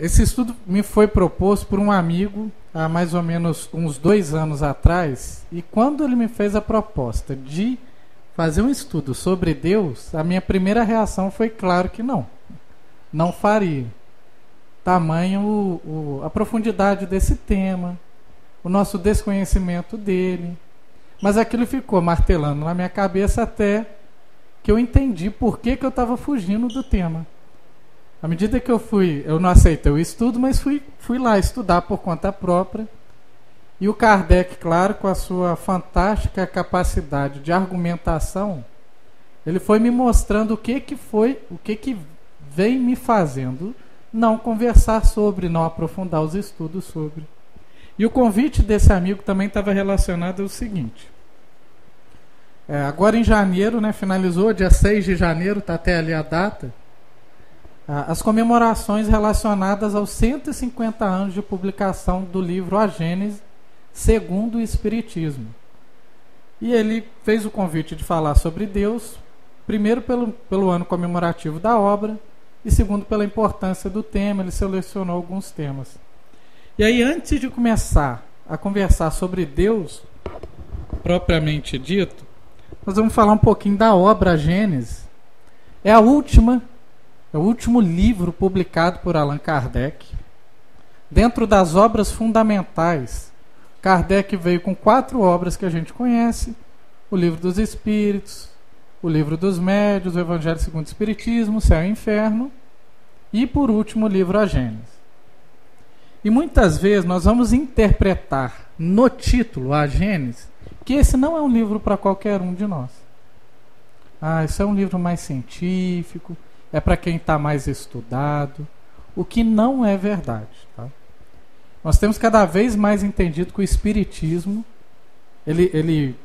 Esse estudo me foi proposto por um amigo há mais ou menos uns 2 anos atrás, e quando ele me fez a proposta de fazer um estudo sobre Deus, a minha primeira reação foi claro que não faria. Tamanho a profundidade desse tema, o nosso desconhecimento dele. Mas aquilo ficou martelando na minha cabeça até que eu entendi por que eu estava fugindo do tema. À medida que eu não aceitei o estudo, mas fui lá estudar por conta própria. E o Kardec, claro, com a sua fantástica capacidade de argumentação, ele foi me mostrando o que vem me fazendo não conversar sobre, não aprofundar os estudos sobre. E o convite desse amigo também estava relacionado ao seguinte. Agora em janeiro, finalizou, dia 6 de janeiro, está até ali a data, as comemorações relacionadas aos 150 anos de publicação do livro A Gênese, segundo o Espiritismo. E ele fez o convite de falar sobre Deus, primeiro pelo ano comemorativo da obra, e segundo pela importância do tema. Ele selecionou alguns temas. E aí, antes de começar a conversar sobre Deus, propriamente dito, nós vamos falar um pouquinho da obra Gênese. É o último livro publicado por Allan Kardec. Dentro das obras fundamentais, Kardec veio com 4 obras que a gente conhece: o Livro dos Espíritos, o Livro dos Médiuns, o Evangelho segundo o Espiritismo, o Céu e o Inferno, e por último o livro A Gênese. E muitas vezes nós vamos interpretar no título A Gênese que esse não é um livro para qualquer um de nós. Isso é um livro mais científico, é para quem está mais estudado, o que não é verdade. Tá? Nós temos cada vez mais entendido que o Espiritismo, ele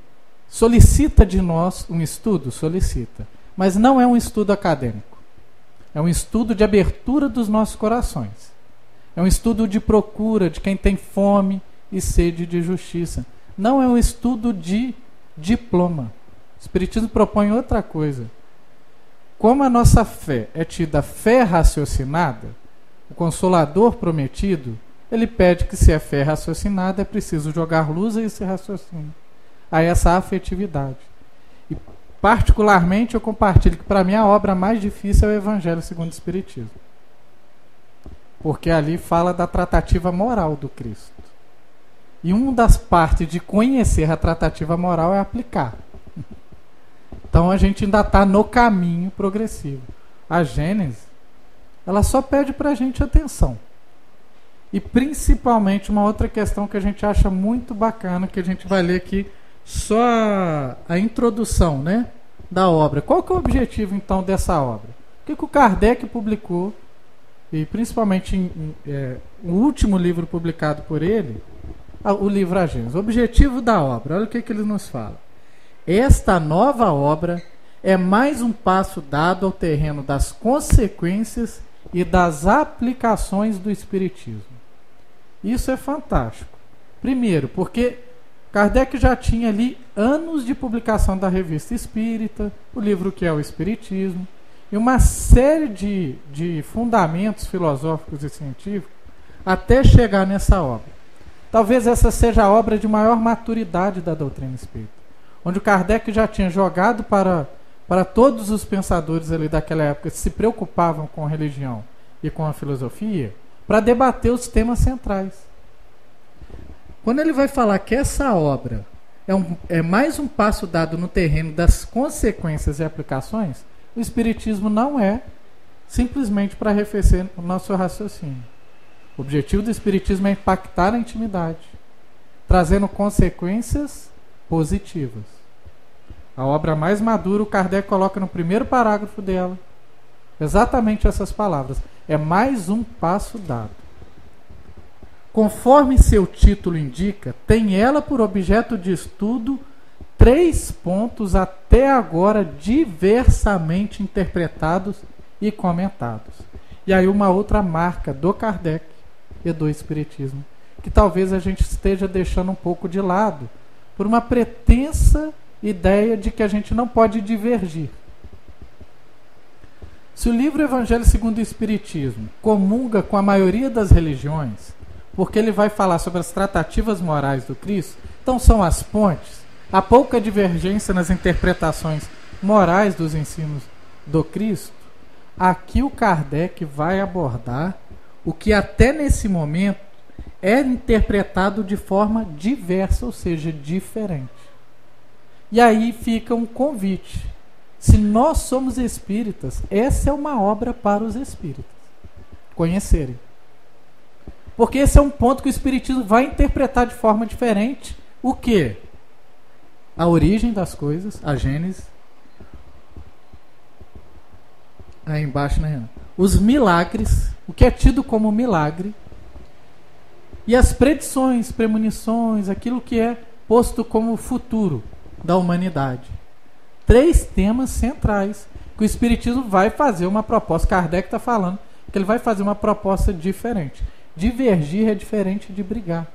solicita de nós um estudo, mas não é um estudo acadêmico. É um estudo de abertura dos nossos corações. É um estudo de procura de quem tem fome e sede de justiça. Não é um estudo de diploma. O Espiritismo propõe outra coisa. Como a nossa fé é tida fé raciocinada, o Consolador prometido, ele pede que, se é fé raciocinada, é preciso jogar luz a esse raciocínio, a essa afetividade. E, particularmente, eu compartilho que, para mim, a obra mais difícil é o Evangelho segundo o Espiritismo. Porque ali fala da tratativa moral do Cristo. E uma das partes de conhecer a tratativa moral é aplicar. Então a gente ainda está no caminho progressivo. A Gênese, ela só pede para a gente atenção. E principalmente uma outra questão que a gente acha muito bacana, que a gente vai ler aqui só a introdução, da obra. Qual que é o objetivo então dessa obra? O que o Kardec publicou, e principalmente o último livro publicado por ele, o livro A Gênese. O objetivo da obra, olha o que ele nos fala. Esta nova obra é mais um passo dado ao terreno das consequências e das aplicações do Espiritismo. Isso é fantástico. Primeiro, porque Kardec já tinha ali anos de publicação da Revista Espírita, o livro que é o Espiritismo, e uma série de fundamentos filosóficos e científicos até chegar nessa obra. Talvez essa seja a obra de maior maturidade da doutrina espírita, onde o Kardec já tinha jogado para todos os pensadores ali daquela época que se preocupavam com a religião e com a filosofia, para debater os temas centrais. Quando ele vai falar que essa obra é mais um passo dado no terreno das consequências e aplicações, o Espiritismo não é simplesmente para arrefecer o nosso raciocínio. O objetivo do Espiritismo é impactar a intimidade, trazendo consequências positivas. A obra mais madura, o Kardec coloca no primeiro parágrafo dela exatamente essas palavras. É mais um passo dado. Conforme seu título indica, tem ela por objeto de estudo 3 pontos até agora diversamente interpretados e comentados. E aí uma outra marca do Kardec e do Espiritismo, que talvez a gente esteja deixando um pouco de lado, por uma pretensa ideia de que a gente não pode divergir. Se o livro Evangelho segundo o Espiritismo comunga com a maioria das religiões, porque ele vai falar sobre as tratativas morais do Cristo, então são as pontes, há pouca divergência nas interpretações morais dos ensinos do Cristo, aqui o Kardec vai abordar o que até nesse momento é interpretado de forma diversa, ou seja, diferente. E aí fica um convite. Se nós somos espíritas, essa é uma obra para os espíritas conhecerem. Porque esse é um ponto que o espiritismo vai interpretar de forma diferente. O quê? A origem das coisas, a Gênese. Aí embaixo, né? Os milagres, o que é tido como milagre. E as predições, premonições, aquilo que é posto como futuro da humanidade. 3 temas centrais que o Espiritismo vai fazer uma proposta. Kardec está falando que ele vai fazer uma proposta diferente. Divergir é diferente de brigar.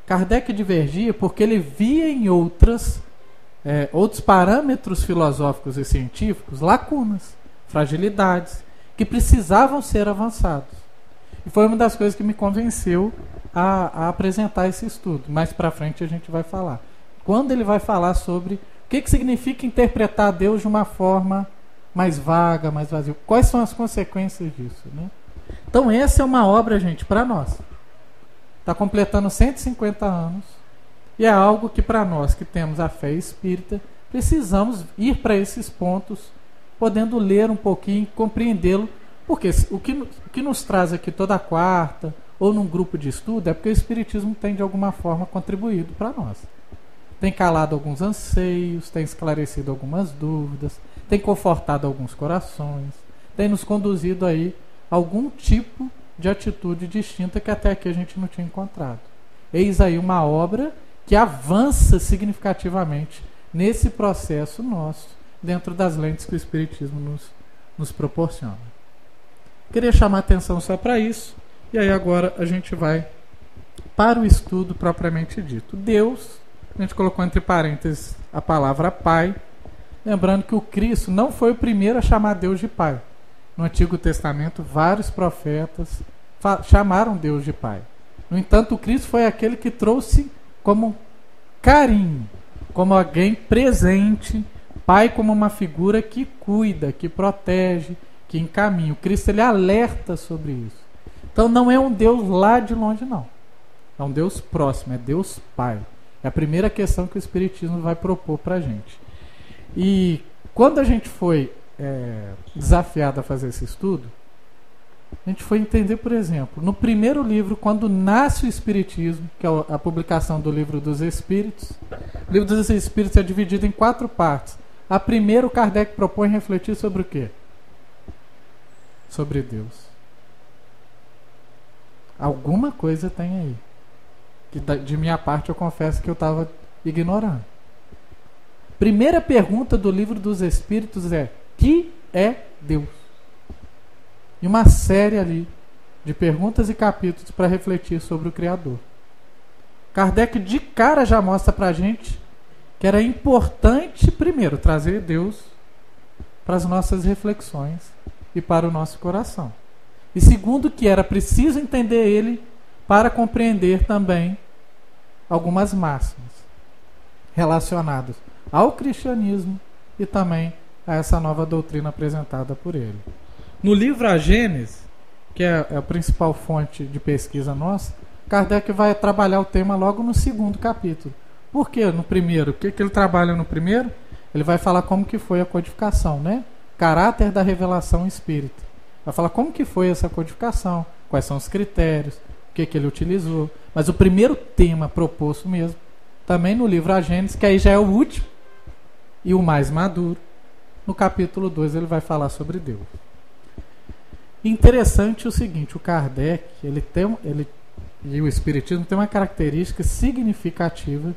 Kardec divergia porque ele via em outros parâmetros filosóficos e científicos lacunas, fragilidades, que precisavam ser avançados. E foi uma das coisas que me convenceu a apresentar esse estudo. Mais para frente a gente vai falar. Quando ele vai falar sobre o que significa interpretar Deus de uma forma mais vaga, mais vazia. Quais são as consequências disso, né? Então essa é uma obra, gente, para nós. Está completando 150 anos. E é algo que para nós que temos a fé espírita, precisamos ir para esses pontos, podendo ler um pouquinho, compreendê-lo. Porque o que nos traz aqui toda quarta, ou num grupo de estudo, é porque o Espiritismo tem de alguma forma contribuído para nós. Tem calado alguns anseios, tem esclarecido algumas dúvidas, tem confortado alguns corações, tem nos conduzido aí a algum tipo de atitude distinta que até aqui a gente não tinha encontrado. Eis aí uma obra que avança significativamente nesse processo nosso, dentro das lentes que o Espiritismo nos proporciona. Queria chamar a atenção só para isso, e aí agora a gente vai para o estudo propriamente dito. Deus, a gente colocou entre parênteses a palavra Pai, lembrando que o Cristo não foi o primeiro a chamar Deus de Pai. No Antigo Testamento, vários profetas chamaram Deus de Pai. No entanto, o Cristo foi aquele que trouxe como carinho, como alguém presente, Pai como uma figura que cuida, que protege, que encaminha. O Cristo ele alerta sobre isso. Então não é um Deus lá de longe, não. É um Deus próximo, é Deus Pai. É a primeira questão que o Espiritismo vai propor para a gente. E quando a gente foi desafiado a fazer esse estudo, a gente foi entender, por exemplo, no primeiro livro, quando nasce o Espiritismo, que é a publicação do Livro dos Espíritos. O Livro dos Espíritos é dividido em 4 partes. A primeira, o Kardec propõe refletir sobre o quê? Sobre Deus. Alguma coisa tem aí. Que de minha parte eu confesso que eu estava ignorando. Primeira pergunta do Livro dos Espíritos é: que é Deus? E uma série ali de perguntas e capítulos para refletir sobre o Criador. Kardec de cara já mostra para a gente que era importante, primeiro, trazer Deus para as nossas reflexões e para o nosso coração. E segundo, que era preciso entender Ele para compreender também algumas máximas relacionadas ao cristianismo e também a essa nova doutrina apresentada por ele. No livro A Gênese, que é a principal fonte de pesquisa nossa, Kardec vai trabalhar o tema logo no 2º capítulo. Por que no primeiro? O que ele trabalha no primeiro? Ele vai falar como que foi a codificação, né? Caráter da revelação espírita. Vai falar como que foi essa codificação, quais são os critérios, o que ele utilizou. Mas o primeiro tema proposto mesmo, também no livro A Gênese, que aí já é o último e o mais maduro, no capítulo 2 ele vai falar sobre Deus. Interessante o seguinte, o Kardec e o Espiritismo tem uma característica significativa,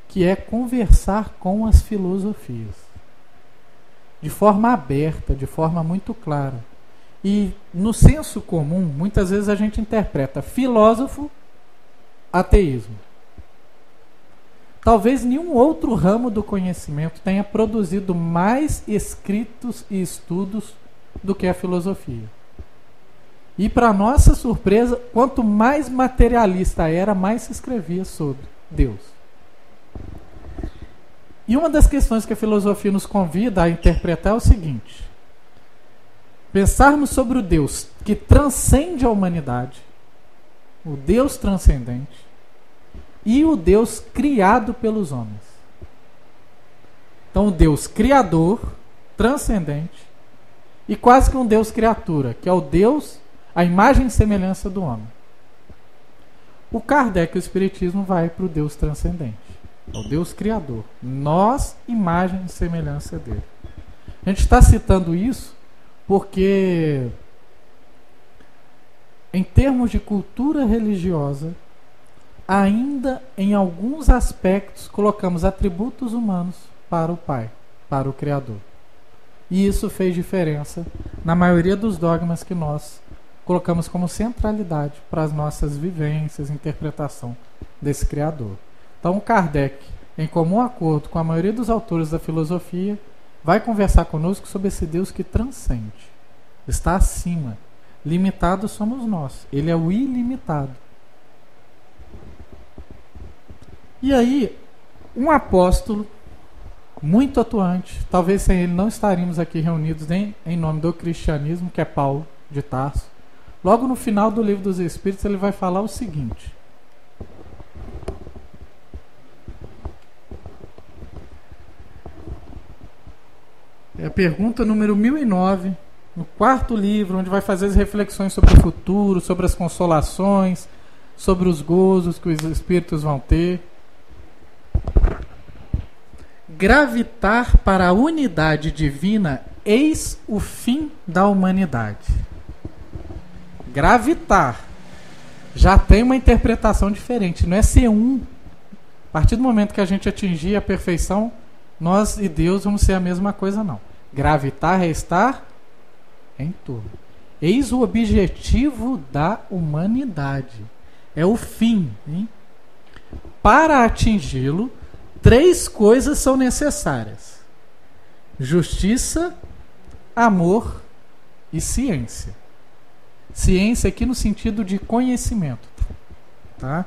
que é conversar com as filosofias de forma aberta, de forma muito clara. E no senso comum, muitas vezes a gente interpreta filósofo, ateísmo. talvez nenhum outro ramo do conhecimento tenha produzido mais escritos e estudos do que a filosofia. E, para nossa surpresa, quanto mais materialista era, mais se escrevia sobre Deus. E uma das questões que a filosofia nos convida a interpretar é o seguinte: pensarmos sobre o Deus que transcende a humanidade, o Deus transcendente, e o Deus criado pelos homens. Então, o Deus criador, transcendente, e quase que um Deus criatura, que é o Deus, a imagem e semelhança do homem. O Kardec e o Espiritismo vai para o Deus transcendente, o Deus criador. Nós, imagem e semelhança dele. A gente está citando isso porque, em termos de cultura religiosa, ainda em alguns aspectos colocamos atributos humanos para o Pai, para o Criador. E isso fez diferença na maioria dos dogmas que nós colocamos como centralidade para as nossas vivências, interpretação desse Criador. Então, Kardec, em comum acordo com a maioria dos autores da filosofia, vai conversar conosco sobre esse Deus que transcende, está acima. Limitados somos nós, ele é o ilimitado. E aí, um apóstolo muito atuante, talvez sem ele não estaríamos aqui reunidos nem em nome do cristianismo, que é Paulo de Tarso. Logo no final do Livro dos Espíritos, ele vai falar o seguinte: é a pergunta número 1009, no quarto livro, onde vai fazer as reflexões sobre o futuro, sobre as consolações, sobre os gozos que os espíritos vão ter. Gravitar para a unidade divina, eis o fim da humanidade. Gravitar já tem uma interpretação diferente, não é ser um. A partir do momento que a gente atingir a perfeição, nós e Deus vamos ser a mesma coisa, não. Gravitar é estar em torno. Eis o objetivo da humanidade. É o fim. Hein? Para atingi-lo, 3 coisas são necessárias: justiça, amor e ciência. Ciência aqui no sentido de conhecimento. Tá?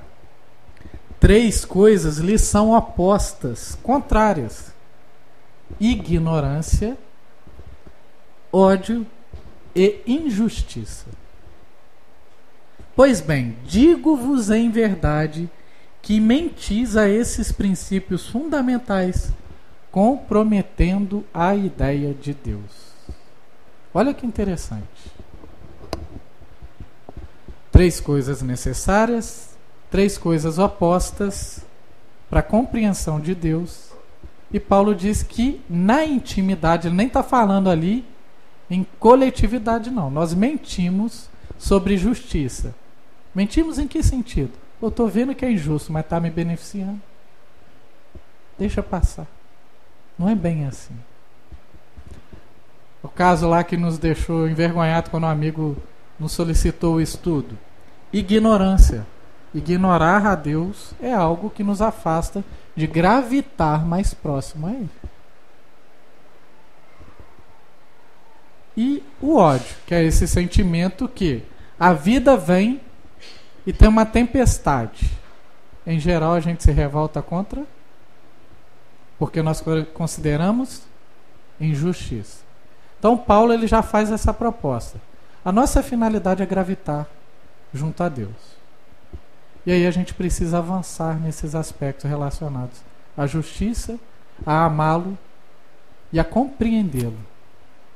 3 coisas lhe são opostas, contrárias: ignorância, ódio e injustiça. Pois bem, digo-vos em verdade que mentis a esses princípios fundamentais, comprometendo a ideia de Deus. Olha que interessante. 3 coisas necessárias, 3 coisas opostas para a compreensão de Deus. E Paulo diz que na intimidade, ele nem está falando ali em coletividade, não. Nós mentimos sobre justiça. Mentimos em que sentido? Eu estou vendo que é injusto, mas está me beneficiando. Deixa passar. Não é bem assim. O caso lá que nos deixou envergonhado quando um amigo nos solicitou o estudo. Ignorância. Ignorar a Deus é algo que nos afasta de gravitar mais próximo a Ele. E o ódio, que é esse sentimento que a vida vem e tem uma tempestade. Em geral, a gente se revolta contra, porque nós consideramos injustiça. Então, Paulo ele já faz essa proposta. A nossa finalidade é gravitar junto a Deus. E aí a gente precisa avançar nesses aspectos relacionados à justiça, a amá-lo e a compreendê-lo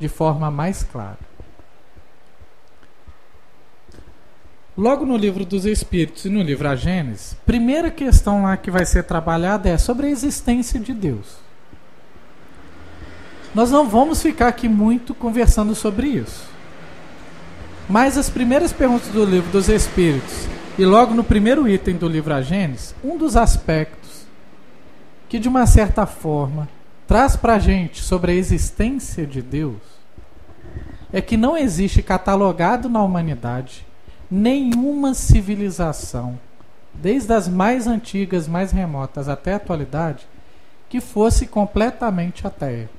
de forma mais clara. Logo no Livro dos Espíritos e no livro A Gênesis, primeira questão lá que vai ser trabalhada é sobre a existência de Deus. Nós não vamos ficar aqui muito conversando sobre isso. Mas as primeiras perguntas do Livro dos Espíritos e logo no primeiro item do livro A Gênesis, um dos aspectos que de uma certa forma traz para a gente sobre a existência de Deus é que não existe catalogado na humanidade nenhuma civilização desde as mais antigas, mais remotas até a atualidade, que fosse completamente ateia.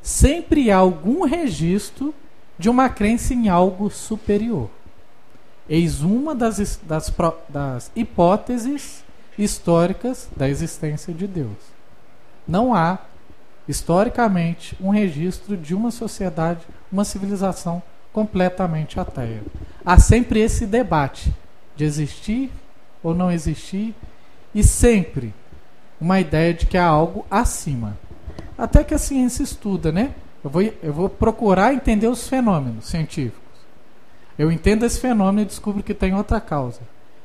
Sempre há algum registro de uma crença em algo superior. Eis uma das hipóteses históricas da existência de Deus. Não há, historicamente, um registro de uma sociedade, uma civilização completamente ateia. Há sempre esse debate de existir ou não existir, e sempre uma ideia de que há algo acima. Até que a ciência estuda, né? Eu vou procurar entender os fenômenos científicos. Eu entendo esse fenômeno e descubro que tem outra causa.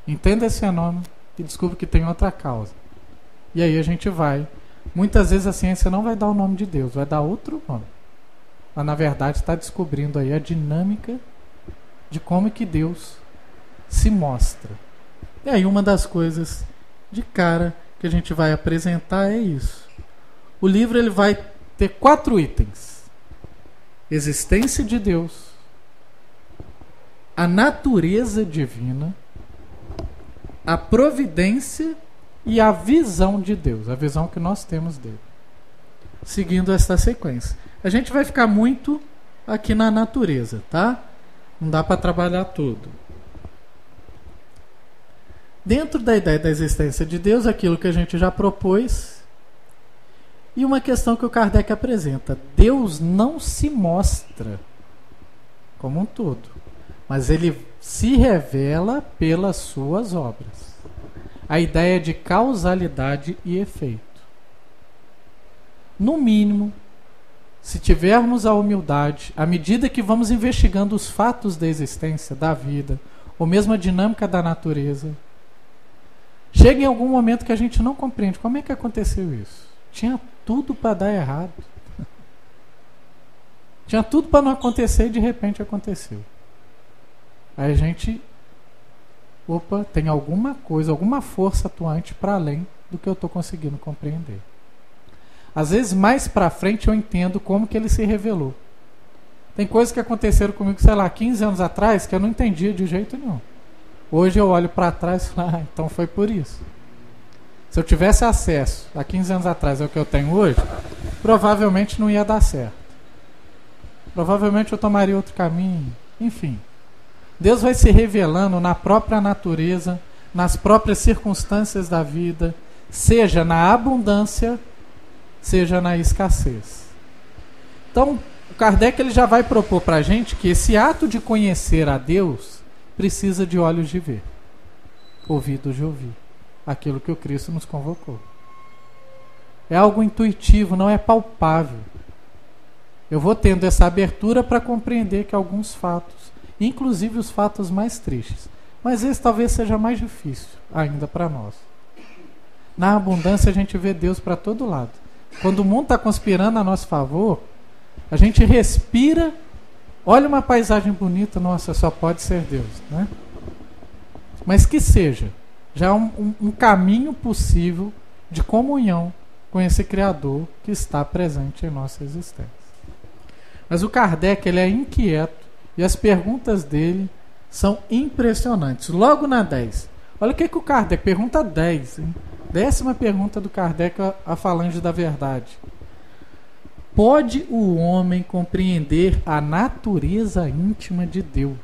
Entendo esse fenômeno e descubro que tem outra causa. E aí a gente vai. Muitas vezes a ciência não vai dar o nome de Deus, vai dar outro nome. Mas na verdade está descobrindo aí a dinâmica de como é que Deus se mostra. E aí uma das coisas de cara que a gente vai apresentar é isso. O livro ele vai ter 4 itens: existência de Deus, a natureza divina, a providência e a visão de Deus, a visão que nós temos dele. Seguindo esta sequência. A gente vai ficar muito aqui na natureza, tá? Não dá para trabalhar tudo. Dentro da ideia da existência de Deus, aquilo que a gente já propôs, e uma questão que o Kardec apresenta: Deus não se mostra como um todo, mas ele se revela pelas suas obras. A ideia de causalidade e efeito. No mínimo, se tivermos a humildade, à medida que vamos investigando os fatos da existência, da vida, ou mesmo a dinâmica da natureza, chega em algum momento que a gente não compreende como é que aconteceu isso. Tinha tudo para dar errado. Tinha tudo para não acontecer e de repente aconteceu. Aí a gente, tem alguma coisa, alguma força atuante para além do que eu estou conseguindo compreender. Às vezes mais para frente eu entendo como que ele se revelou. Tem coisas que aconteceram comigo, 15 anos atrás, que eu não entendia de jeito nenhum. Hoje eu olho para trás e falo, então foi por isso. Se eu tivesse acesso há 15 anos atrás ao que eu tenho hoje, provavelmente não ia dar certo. Provavelmente eu tomaria outro caminho. Enfim, Deus vai se revelando na própria natureza, nas próprias circunstâncias da vida, seja na abundância, seja na escassez. Então, o Kardec ele já vai propor para a gente que esse ato de conhecer a Deus precisa de olhos de ver, ouvidos de ouvir aquilo que o Cristo nos convocou. É algo intuitivo, não é palpável. Eu vou tendo essa abertura para compreender que alguns fatos, inclusive os fatos mais tristes, mas esse talvez seja mais difícil ainda para nós. Na abundância a gente vê Deus para todo lado. Quando o mundo está conspirando a nosso favor, a gente respira, olha uma paisagem bonita, nossa, só pode ser Deus, né? Mas que seja, já é um caminho possível de comunhão com esse Criador que está presente em nossa existência. Mas o Kardec ele é inquieto e as perguntas dele são impressionantes. Logo na 10, olha o que o Kardec, pergunta 10, hein? 10ª pergunta do Kardec a falange da verdade. Pode o homem compreender a natureza íntima de Deus?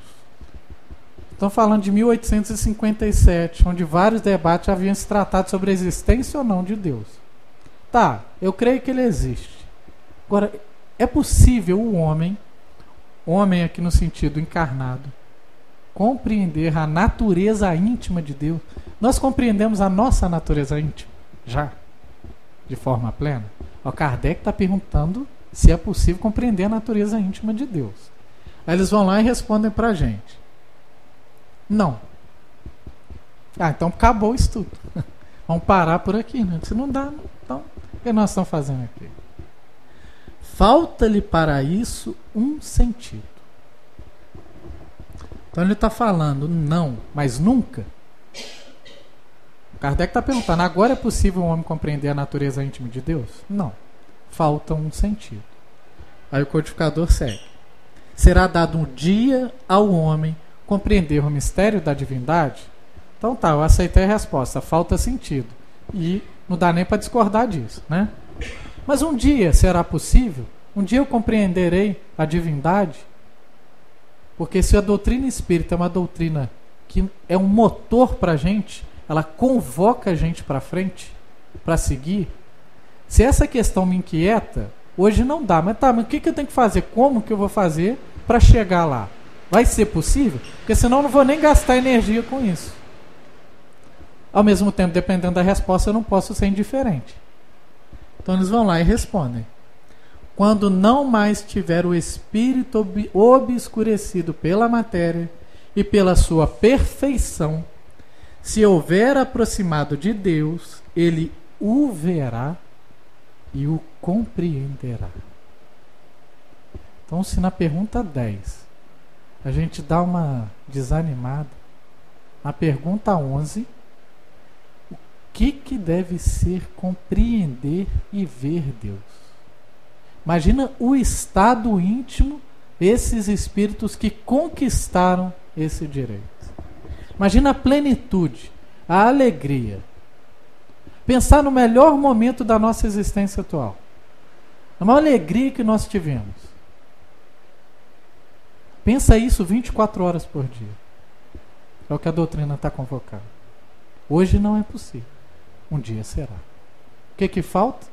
Estão falando de 1857, onde vários debates haviam se tratado sobre a existência ou não de Deus. Tá, eu creio que ele existe. Agora, é possível o homem aqui no sentido encarnado, compreender a natureza íntima de Deus? Nós compreendemos a nossa natureza íntima já, de forma plena? O Kardec está perguntando se é possível compreender a natureza íntima de Deus. Aí eles vão lá e respondem para a gente: não. Então acabou o estudo. Vamos parar por aqui, né? Se não dá, então o que nós estamos fazendo aqui? Falta-lhe para isso um sentido. Então ele está falando não, mas nunca. Kardec está perguntando: agora é possível o homem compreender a natureza íntima de Deus? Não. Falta um sentido. Aí o codificador segue: será dado um dia ao homem compreender o mistério da divindade? Então tá, eu aceitei a resposta, falta sentido. E não dá nem para discordar disso, né? Mas um dia será possível? Um dia eu compreenderei a divindade? Porque se a doutrina espírita é uma doutrina que é um motor para a gente, ela convoca a gente para frente, para seguir. Se essa questão me inquieta, hoje não dá. Mas tá, mas o que eu tenho que fazer? Como que eu vou fazer para chegar lá? Vai ser possível? Porque senão eu não vou nem gastar energia com isso. Ao mesmo tempo, dependendo da resposta, eu não posso ser indiferente. Então eles vão lá e respondem. Quando não mais tiver o espírito obscurecido pela matéria e pela sua perfeição, se houver aproximado de Deus, ele o verá e o compreenderá. Então, se na pergunta 10 a gente dá uma desanimada, na pergunta 11, o que deve ser compreender e ver Deus? Imagina o estado íntimo desses espíritos que conquistaram esse direito. Imagina a plenitude, a alegria. Pensar no melhor momento da nossa existência atual. A maior alegria que nós tivemos. Pensa isso 24 horas por dia. É o que a doutrina está convocando. Hoje não é possível. Um dia será. O que falta?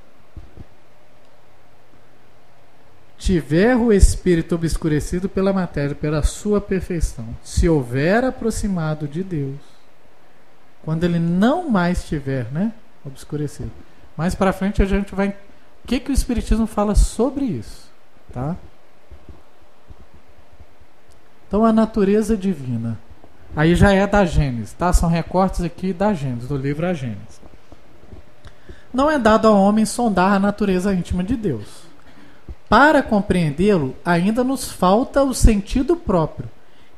Tiver o espírito obscurecido pela matéria, pela sua perfeição, se houver aproximado de Deus, quando ele não mais estiver, obscurecido. Mais para frente a gente vai... O que o Espiritismo fala sobre isso? Tá? Então a natureza divina. Aí já é da Gênesis, tá? São recortes aqui da Gênesis, do livro A Gênesis. Não é dado ao homem sondar a natureza íntima de Deus. Para compreendê-lo, ainda nos falta o sentido próprio,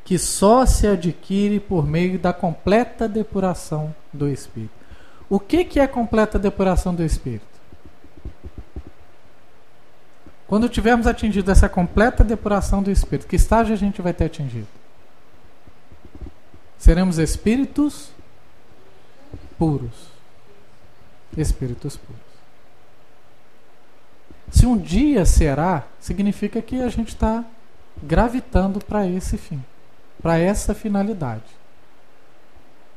que só se adquire por meio da completa depuração do espírito. O que é a completa depuração do espírito? Quando tivermos atingido essa completa depuração do espírito, que estágio a gente vai ter atingido? Seremos espíritos puros. Espíritos puros. Se um dia será, significa que a gente está gravitando para esse fim, para essa finalidade.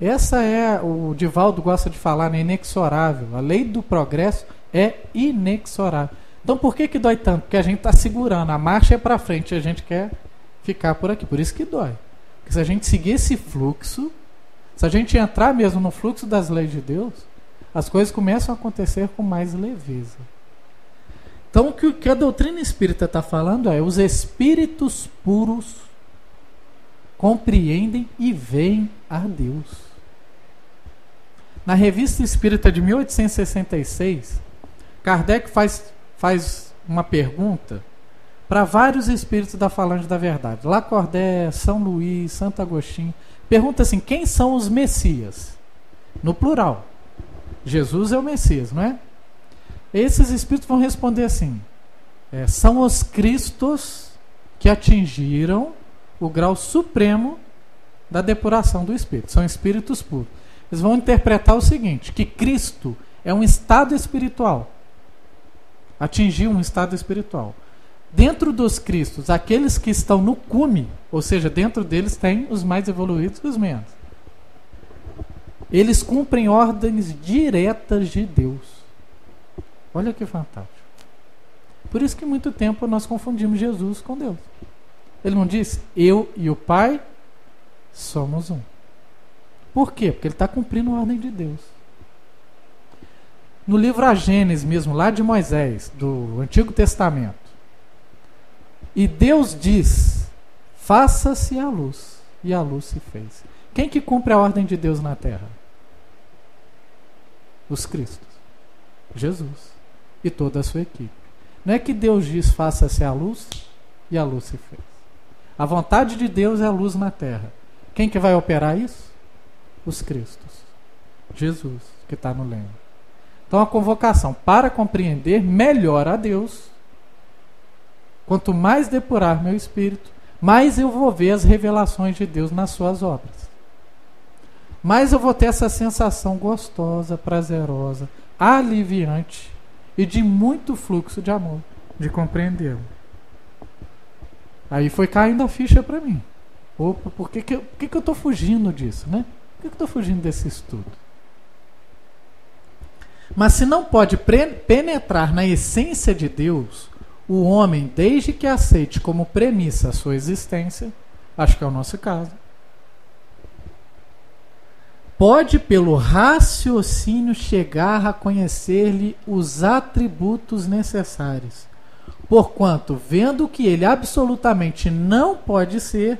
Essa é, o Divaldo gosta de falar, inexorável. A lei do progresso é inexorável. Então por que dói tanto? Porque a gente está segurando, a marcha é para frente e a gente quer ficar por aqui. Por isso que dói. Porque se a gente seguir esse fluxo, se a gente entrar mesmo no fluxo das leis de Deus, as coisas começam a acontecer com mais leveza. Então o que a doutrina espírita está falando é: os espíritos puros compreendem e veem a Deus. Na Revista Espírita de 1866, Kardec faz uma pergunta para vários espíritos da Falange da Verdade. Lacordaire, São Luís, Santo Agostinho. Pergunta assim: quem são os Messias? No plural. Jesus é o Messias, não é? Esses espíritos vão responder assim: são os Cristos que atingiram o grau supremo da depuração do espírito. São espíritos puros. Eles vão interpretar o seguinte: que Cristo é um estado espiritual. Atingiu um estado espiritual. Dentro dos Cristos, aqueles que estão no cume, ou seja, dentro deles tem os mais evoluídos e os menos. Eles cumprem ordens diretas de Deus. Olha que fantástico. Por isso que muito tempo nós confundimos Jesus com Deus. Ele não disse: eu e o Pai somos um. Por quê? Porque ele está cumprindo a ordem de Deus. No livro A Gênesis mesmo, lá de Moisés, do Antigo Testamento. E Deus diz: faça-se a luz. E a luz se fez. Quem que cumpre a ordem de Deus na terra? Os Cristos. Jesus. E toda a sua equipe. Não é que Deus diz: faça-se a luz, e a luz se fez. A vontade de Deus é a luz na terra. Quem que vai operar isso? Os Cristos. Jesus, que está no leme. Então a convocação para compreender melhor a Deus, quanto mais depurar meu espírito, mais eu vou ver as revelações de Deus nas suas obras. mais eu vou ter essa sensação gostosa, prazerosa, aliviante e de muito fluxo de amor, de compreendê-lo. Aí foi caindo a ficha para mim. Opa, por que eu estou fugindo disso, né? Por que eu estou fugindo desse estudo? Mas se não pode penetrar na essência de Deus, o homem, desde que aceite como premissa a sua existência, acho que é o nosso caso, pode pelo raciocínio chegar a conhecer-lhe os atributos necessários, porquanto, vendo que ele absolutamente não pode ser,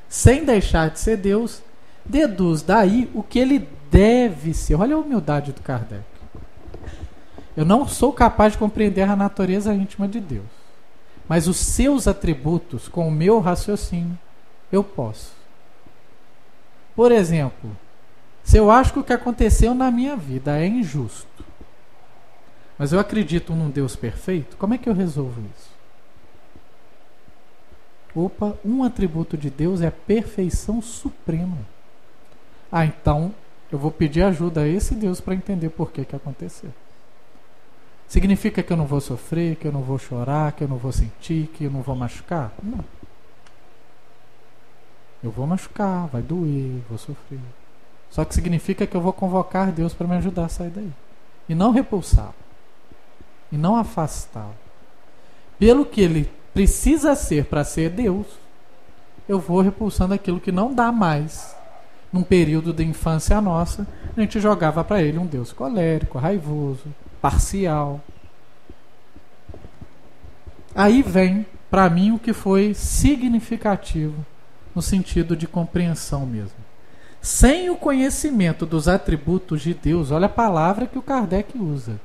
sem deixar de ser Deus, deduz daí o que ele deve ser. Olha a humildade do Kardec. Eu não sou capaz de compreender a natureza íntima de Deus, mas os seus atributos, com o meu raciocínio, eu posso. Por exemplo, se eu acho que o que aconteceu na minha vida é injusto, mas eu acredito num Deus perfeito, como é que eu resolvo isso? Opa, um atributo de Deus é a perfeição suprema. Ah, então eu vou pedir ajuda a esse Deus para entender por que aconteceu. Significa que eu não vou sofrer, que eu não vou chorar, que eu não vou sentir, que eu não vou machucar? Não. Eu vou machucar, vai doer, vou sofrer. Só que significa que eu vou convocar Deus para me ajudar a sair daí. E não repulsá-lo. E não afastá-lo. Pelo que ele precisa ser para ser Deus, eu vou repulsando aquilo que não dá mais. Num período de infância nossa, a gente jogava para ele um Deus colérico, raivoso, parcial. Aí vem, para mim, o que foi significativo, no sentido de compreensão mesmo. Sem o conhecimento dos atributos de Deus, olha a palavra que o Kardec usa,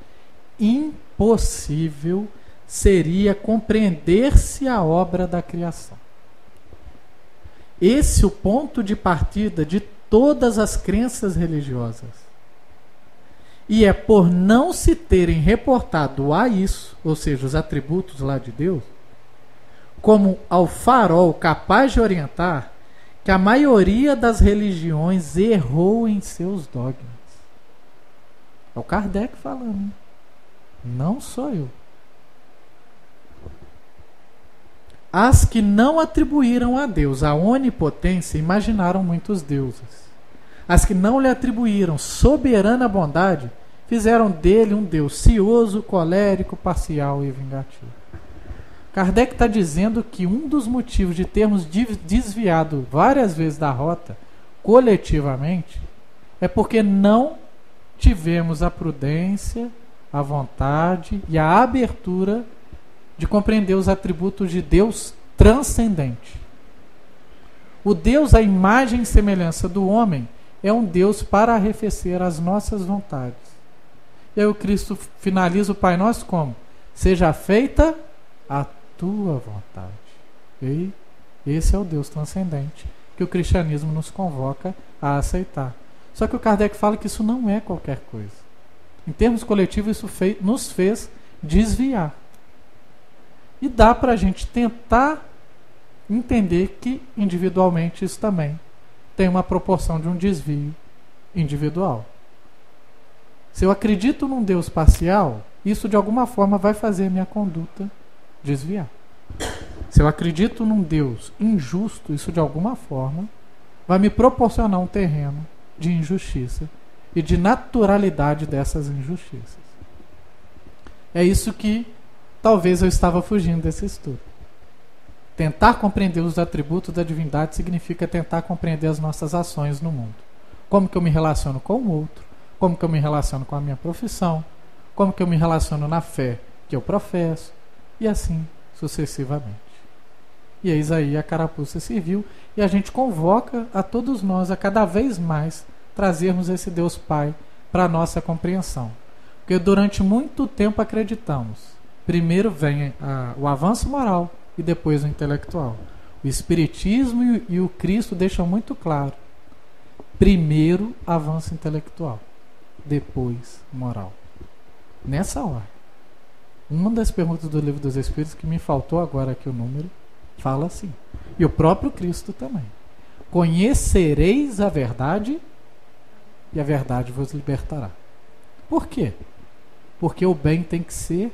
impossível seria compreender-se a obra da criação. Esse é o ponto de partida de todas as crenças religiosas. E é por não se terem reportado a isso, ou seja, os atributos lá de Deus, como ao farol capaz de orientar, que a maioria das religiões errou em seus dogmas. É o Kardec falando, não sou eu. As que não atribuíram a Deus a onipotência imaginaram muitos deuses. As que não lhe atribuíram soberana bondade fizeram dele um Deus cioso, colérico, parcial e vingativo. Kardec está dizendo que um dos motivos de termos desviado várias vezes da rota, coletivamente, é porque não tivemos a prudência, a vontade e a abertura de compreender os atributos de Deus transcendente. O Deus, à imagem e semelhança do homem, é um Deus para arrefecer as nossas vontades. E aí o Cristo finaliza o Pai Nosso como? Seja feita a tua vontade. E esse é o Deus transcendente que o cristianismo nos convoca a aceitar. Só que o Kardec fala que isso não é qualquer coisa. Em termos coletivos, isso nos fez desviar. E dá para a gente tentar entender que individualmente isso também tem uma proporção de um desvio individual. Se eu acredito num Deus parcial, isso de alguma forma vai fazer minha conduta desviar. Se eu acredito num Deus injusto, isso de alguma forma vai me proporcionar um terreno de injustiça e de naturalidade dessas injustiças. É isso que talvez eu estava fugindo desse estudo. Tentar compreender os atributos da divindade significa tentar compreender as nossas ações no mundo. Como que eu me relaciono com o outro, como que eu me relaciono com a minha profissão, como que eu me relaciono na fé que eu professo, e assim sucessivamente. E eis aí a carapuça serviu, e a gente convoca a todos nós a cada vez mais trazermos esse Deus Pai para a nossa compreensão. Porque durante muito tempo acreditamos. Primeiro vem o avanço moral e depois o intelectual. O Espiritismo e o Cristo deixam muito claro. Primeiro avanço intelectual, depois moral. Nessa hora. Uma das perguntas do Livro dos Espíritos que me faltou agora aqui o número, fala assim. E o próprio Cristo também. Conhecereis a verdade e a verdade vos libertará. Por quê? Porque o bem tem que ser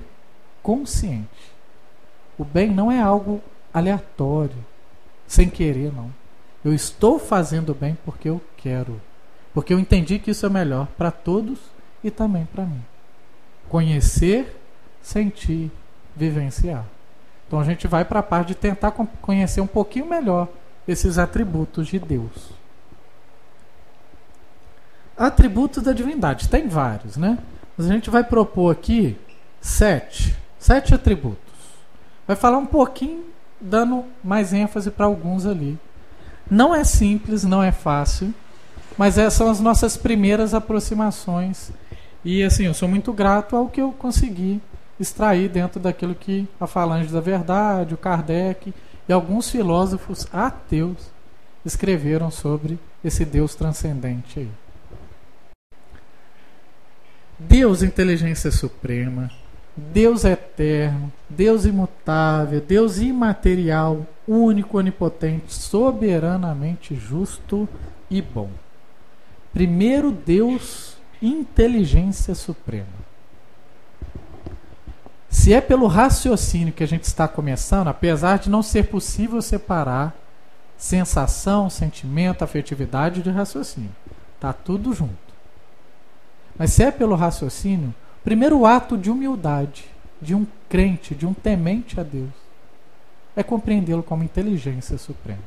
consciente. O bem não é algo aleatório, sem querer, não. Eu estou fazendo o bem porque eu quero. Porque eu entendi que isso é melhor para todos e também para mim. Conhecer, sentir, vivenciar. Então a gente vai para a parte de tentar conhecer um pouquinho melhor esses atributos de Deus. Atributos da divindade, tem vários, né? Mas a gente vai propor aqui 7 atributos. Vai falar um pouquinho, dando mais ênfase para alguns ali. Não é simples, não é fácil, mas essas são as nossas primeiras aproximações. E assim, eu sou muito grato ao que eu consegui extrair dentro daquilo que a Falange da Verdade, o Kardec e alguns filósofos ateus escreveram sobre esse Deus transcendente aí. Deus, inteligência suprema, Deus eterno, Deus imutável, Deus imaterial, único, onipotente, soberanamente justo e bom. Primeiro Deus, inteligência suprema. Se é pelo raciocínio que a gente está começando, apesar de não ser possível separar sensação, sentimento, afetividade de raciocínio, está tudo junto. Mas se é pelo raciocínio, o primeiro ato de humildade de um crente, de um temente a Deus, é compreendê-lo como inteligência suprema.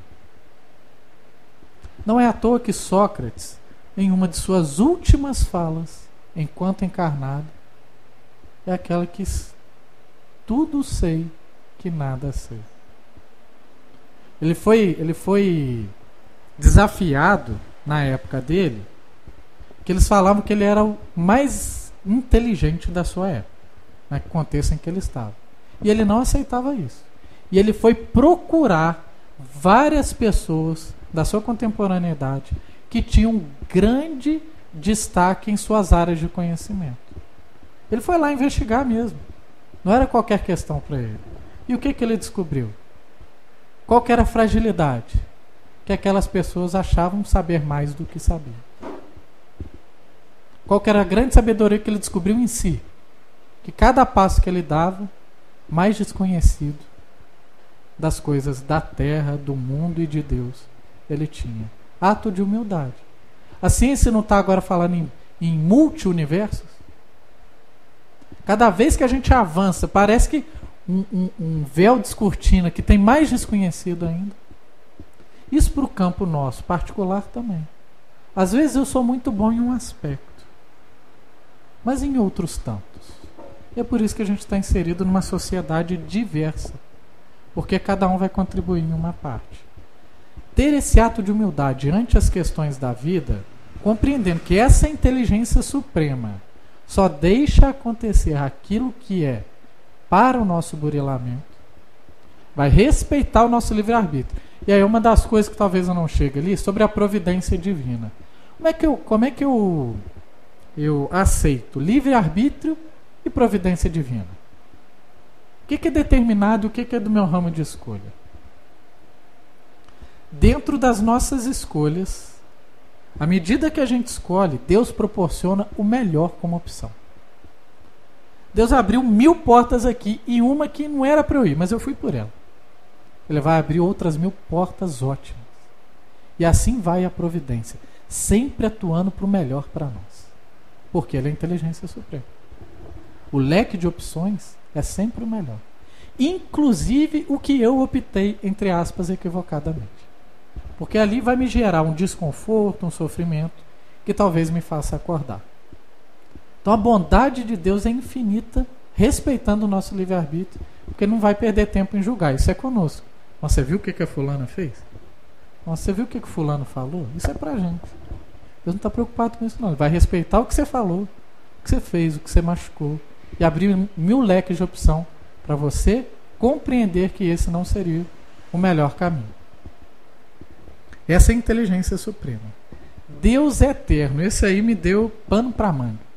Não é à toa que Sócrates, em uma de suas últimas falas, enquanto encarnado, é aquela que tudo sei que nada sei. Ele foi desafiado na época dele, que eles falavam que ele era o mais inteligente da sua época, no contexto em que ele estava. E ele não aceitava isso. E ele foi procurar várias pessoas da sua contemporaneidade que tinham grande destaque em suas áreas de conhecimento. Ele foi lá investigar mesmo. Não era qualquer questão para ele. E o que ele descobriu? Qual que era a fragilidade? Que aquelas pessoas achavam saber mais do que sabiam. Qual que era a grande sabedoria que ele descobriu em si? Que cada passo que ele dava, mais desconhecido das coisas da terra, do mundo e de Deus, ele tinha. Ato de humildade. A ciência não está agora falando em multi-universos? Cada vez que a gente avança, parece que um véu descortina que tem mais desconhecido ainda. Isso para o campo nosso, particular também. Às vezes eu sou muito bom em um aspecto, mas em outros tantos. E é por isso que a gente está inserido numa sociedade diversa, porque cada um vai contribuir em uma parte. Ter esse ato de humildade ante as questões da vida, compreendendo que essa inteligência suprema só deixa acontecer aquilo que é para o nosso burilamento, vai respeitar o nosso livre-arbítrio. E aí uma das coisas que talvez eu não chegue ali, sobre a providência divina. Como é que eu aceito livre-arbítrio e providência divina? O que é determinado e o que é do meu ramo de escolha? Dentro das nossas escolhas, à medida que a gente escolhe, Deus proporciona o melhor como opção. Deus abriu 1000 portas aqui e uma que não era para eu ir, mas eu fui por ela. Ele vai abrir outras 1000 portas ótimas. E assim vai a providência, sempre atuando para o melhor para nós. Porque Ele é a inteligência suprema. O leque de opções é sempre o melhor. Inclusive o que eu optei, entre aspas, equivocadamente. Porque ali vai me gerar um desconforto, um sofrimento, que talvez me faça acordar. Então a bondade de Deus é infinita, respeitando o nosso livre-arbítrio, porque não vai perder tempo em julgar. Isso é conosco. Mas você viu o que a fulana fez? Mas você viu o que o fulano falou? Isso é pra gente. Deus não está preocupado com isso não. Ele vai respeitar o que você falou, o que você fez, o que você machucou, e abrir 1000 leques de opção para você compreender que esse não seria o melhor caminho. Essa é a inteligência suprema. Deus é eterno. Esse aí me deu pano para manga.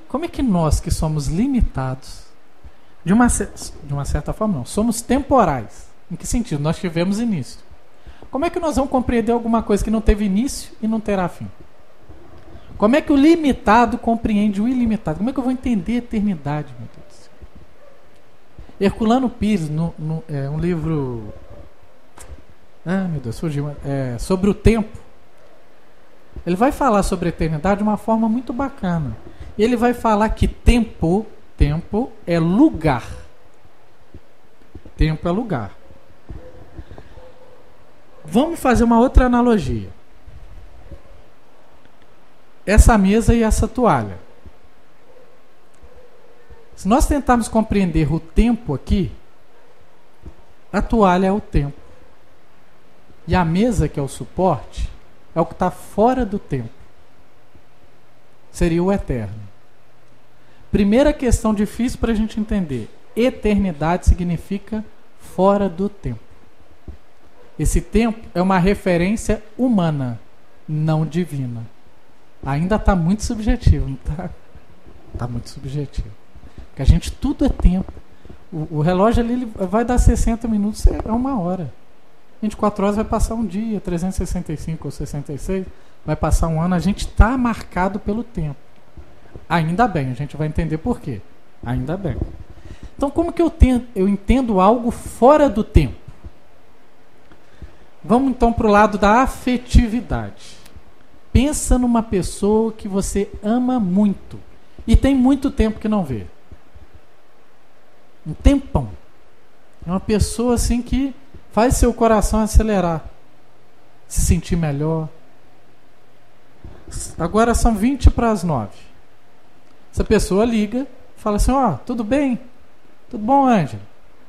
Como é que nós que somos limitados, de uma certa forma não, somos temporais. Em que sentido? Nós tivemos início. Como é que nós vamos compreender alguma coisa que não teve início e não terá fim? Como é que o limitado compreende o ilimitado? Como é que eu vou entender a eternidade, meu Deus do céu? Herculano Pires, um livro... meu Deus, fugiu. Sobre o tempo. Ele vai falar sobre a eternidade de uma forma muito bacana. Ele vai falar que tempo é lugar. Tempo é lugar. Vamos fazer uma outra analogia. Essa mesa e essa toalha. Se nós tentarmos compreender o tempo aqui, a toalha é o tempo. E a mesa, que é o suporte, é o que está fora do tempo. Seria o eterno. Primeira questão difícil para a gente entender. Eternidade significa fora do tempo. Esse tempo é uma referência humana, não divina. Ainda está muito subjetivo, não está? Está muito subjetivo. Porque a gente, tudo é tempo. O relógio ali ele vai dar 60 minutos, é uma hora. 24 horas vai passar um dia, 365 ou 66, vai passar um ano. A gente está marcado pelo tempo. Ainda bem, a gente vai entender por quê. Ainda bem. Então, como que eu entendo algo fora do tempo? Vamos então para o lado da afetividade. Pensa numa pessoa que você ama muito e tem muito tempo que não vê. Um tempão. É uma pessoa assim que faz seu coração acelerar, se sentir melhor. Agora são 20 para as 9. Essa pessoa liga, fala assim: tudo bem? Tudo bom, Ângela?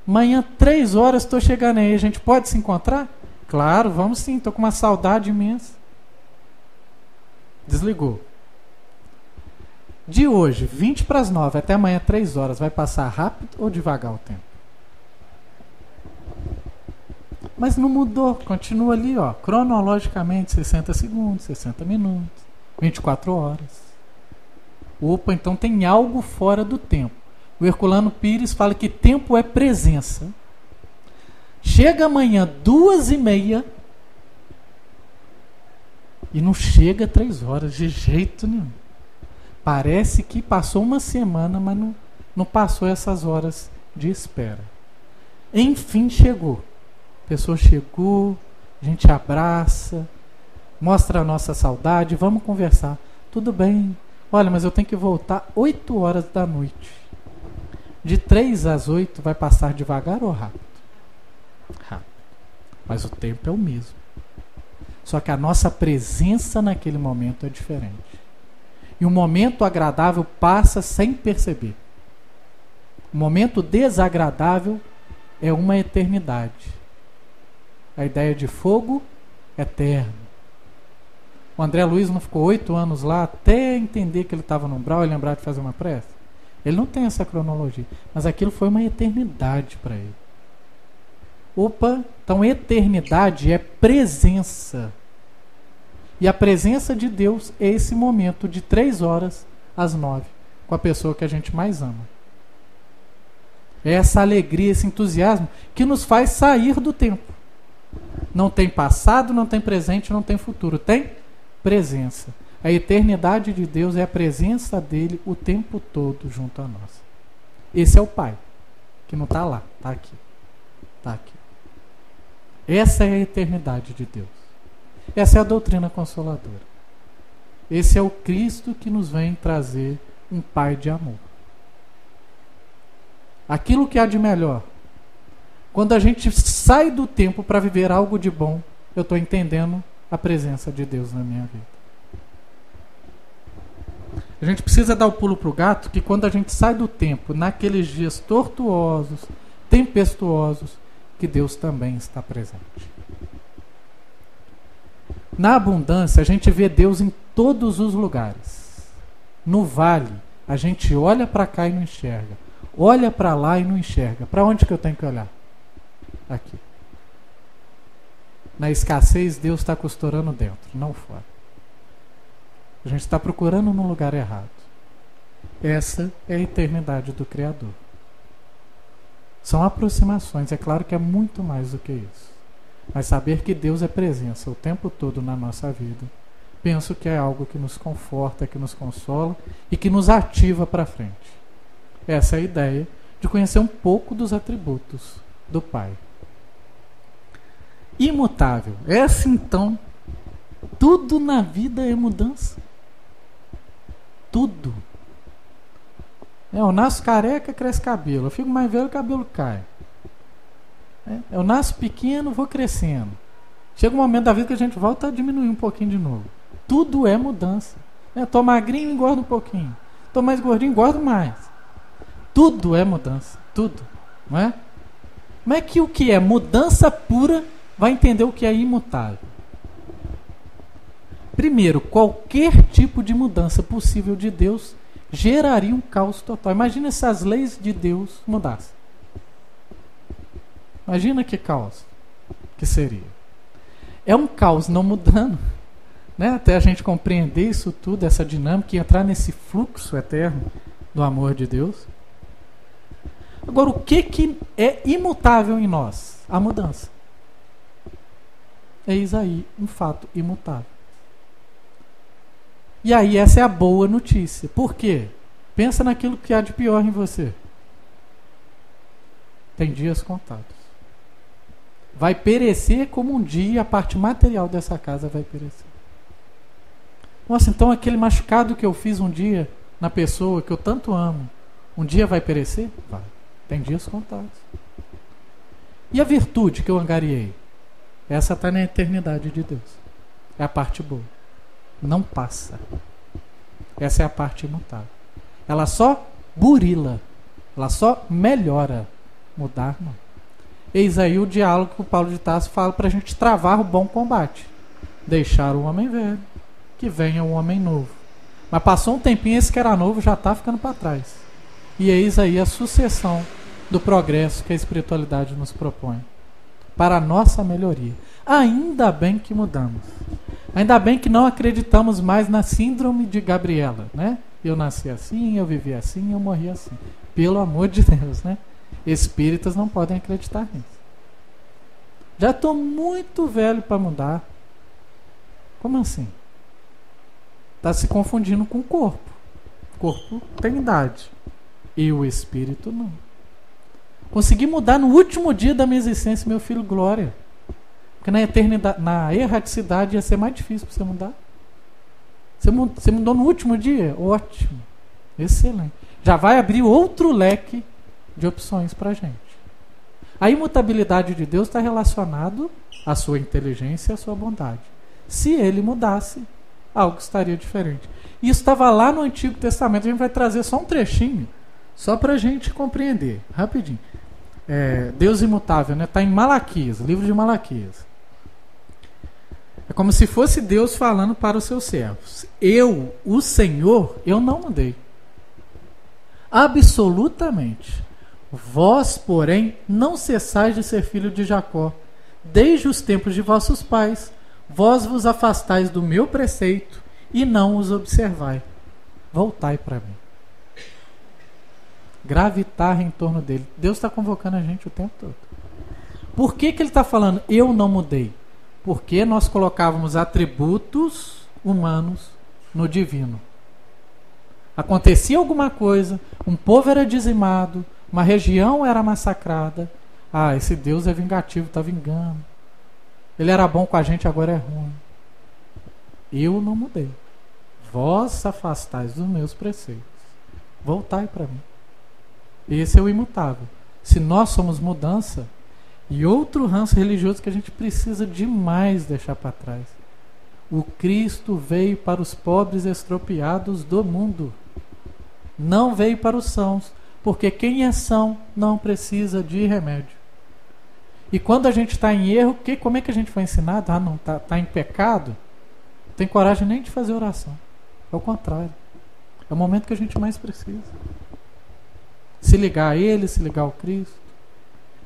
Amanhã 3 horas estou chegando aí, a gente pode se encontrar? Claro, vamos sim, estou com uma saudade imensa. Desligou. De hoje, 20 para as 9 até amanhã 3 horas, vai passar rápido ou devagar o tempo? Mas não mudou, continua ali, cronologicamente 60 segundos, 60 minutos, 24 horas. Opa, então tem algo fora do tempo. O Herculano Pires fala que tempo é presença. Chega amanhã 2h30 e não chega 3 horas de jeito nenhum. Parece que passou uma semana, mas não passou essas horas de espera. Enfim chegou. A pessoa chegou, a gente abraça, mostra a nossa saudade, vamos conversar. Tudo bem, olha, mas eu tenho que voltar 8 horas da noite. De 3 às 8 vai passar devagar ou rápido? Rápido. Mas o tempo é o mesmo. Só que a nossa presença naquele momento é diferente. E o momento agradável passa sem perceber. O momento desagradável é uma eternidade. A ideia de fogo eterno. O André Luiz não ficou 8 anos lá até entender que ele estava no umbral e lembrar de fazer uma prece? Ele não tem essa cronologia. Mas aquilo foi uma eternidade para ele. Opa, então eternidade é presença. E a presença de Deus é esse momento de 3 horas às 9, com a pessoa que a gente mais ama. É essa alegria, esse entusiasmo que nos faz sair do tempo. Não tem passado, não tem presente, não tem futuro. Tem presença. A eternidade de Deus é a presença dele o tempo todo junto a nós. Esse é o Pai, que não está lá, está aqui. Está aqui. Essa é a eternidade de Deus. Essa é a doutrina consoladora. Esse é o Cristo que nos vem trazer um Pai de amor. Aquilo que há de melhor. Quando a gente sai do tempo para viver algo de bom, eu estou entendendo a presença de Deus na minha vida. A gente precisa dar o pulo para o gato que quando a gente sai do tempo, naqueles dias tortuosos, tempestuosos, que Deus também está presente. Na abundância, a gente vê Deus em todos os lugares. No vale, a gente olha para cá e não enxerga. Olha para lá e não enxerga. Para onde que eu tenho que olhar? Aqui. Na escassez, Deus está costurando dentro, não fora. A gente está procurando no lugar errado. Essa é a eternidade do Criador. São aproximações, é claro que é muito mais do que isso. Mas saber que Deus é presença o tempo todo na nossa vida penso que é algo que nos conforta, que nos consola e que nos ativa para frente. Essa é a ideia de conhecer um pouco dos atributos do Pai. Imutável. Essa então, tudo na vida é mudança. Tudo. Eu nasço careca, cresce cabelo. Eu fico mais velho, o cabelo cai. Eu nasço pequeno, vou crescendo. Chega um momento da vida que a gente volta a diminuir um pouquinho de novo. Tudo é mudança. Tô magrinho, engordo um pouquinho. Tô mais gordinho, engordo mais. Tudo é mudança. Tudo. Não é? Como é que o que é mudança pura vai entender o que é imutável? Primeiro, qualquer tipo de mudança possível de Deus geraria um caos total. Imagina se as leis de Deus mudassem. Imagina que caos que seria. É um caos não mudando, né? Até a gente compreender isso tudo, essa dinâmica, e entrar nesse fluxo eterno do amor de Deus. Agora, o que é imutável em nós? A mudança. Eis aí um fato imutável. E aí essa é a boa notícia. Por quê? Pensa naquilo que há de pior em você. Tem dias contados. Vai perecer como um dia a parte material dessa casa vai perecer. Nossa, então aquele machucado que eu fiz um dia na pessoa que eu tanto amo, um dia vai perecer? Vai. Tem dias contados. E a virtude que eu angariei? Essa está na eternidade de Deus. É a parte boa. Não passa. Essa é a parte imutável. Ela só burila. Ela só melhora. Mudar, não. Eis aí o diálogo que o Paulo de Tarso fala para a gente travar o bom combate. Deixar o homem velho, que venha o homem novo. Mas passou um tempinho, esse que era novo já está ficando para trás. E eis aí a sucessão do progresso que a espiritualidade nos propõe. Para a nossa melhoria. Ainda bem que mudamos. Ainda bem que não acreditamos mais na síndrome de Gabriela, né? Eu nasci assim, eu vivi assim, eu morri assim. Pelo amor de Deus, né? Espíritas não podem acreditar nisso. Já estou muito velho para mudar. Como assim? Está se confundindo com o corpo. O corpo tem idade. E o espírito não. Consegui mudar no último dia da minha existência, meu filho, glória. Porque na eternidade, na erraticidade ia ser mais difícil para você mudar. Você mudou no último dia? Ótimo. Excelente. Já vai abrir outro leque de opções para a gente. A imutabilidade de Deus está relacionado à sua inteligência e à sua bondade. Se ele mudasse, algo estaria diferente. Isso estava lá no Antigo Testamento. A gente vai trazer só um trechinho, só para a gente compreender. Rapidinho. Deus imutável, né? Está em Malaquias, livro de Malaquias. É como se fosse Deus falando para os seus servos. Eu, o Senhor, eu não mudei. Absolutamente. Vós, porém, não cessais de ser filho de Jacó. Desde os tempos de vossos pais, vós vos afastais do meu preceito e não os observai. Voltai para mim. Gravitar em torno dele. Deus está convocando a gente o tempo todo. Por que ele está falando, eu não mudei? Porque nós colocávamos atributos humanos no divino. Acontecia alguma coisa, um povo era dizimado, uma região era massacrada. Ah, esse Deus é vingativo, está vingando. Ele era bom com a gente, agora é ruim. Eu não mudei. Vós afastais dos meus preceitos. Voltai para mim. Esse é o imutável. Se nós somos mudança, e outro ranço religioso que a gente precisa demais deixar para trás. O Cristo veio para os pobres estropiados do mundo. Não veio para os sãos, porque quem é são não precisa de remédio. E quando a gente está em erro, como é que a gente foi ensinado? Ah, não, tá em pecado? Não tem coragem nem de fazer oração. É o contrário. É o momento que a gente mais precisa. Se ligar a Ele, se ligar ao Cristo.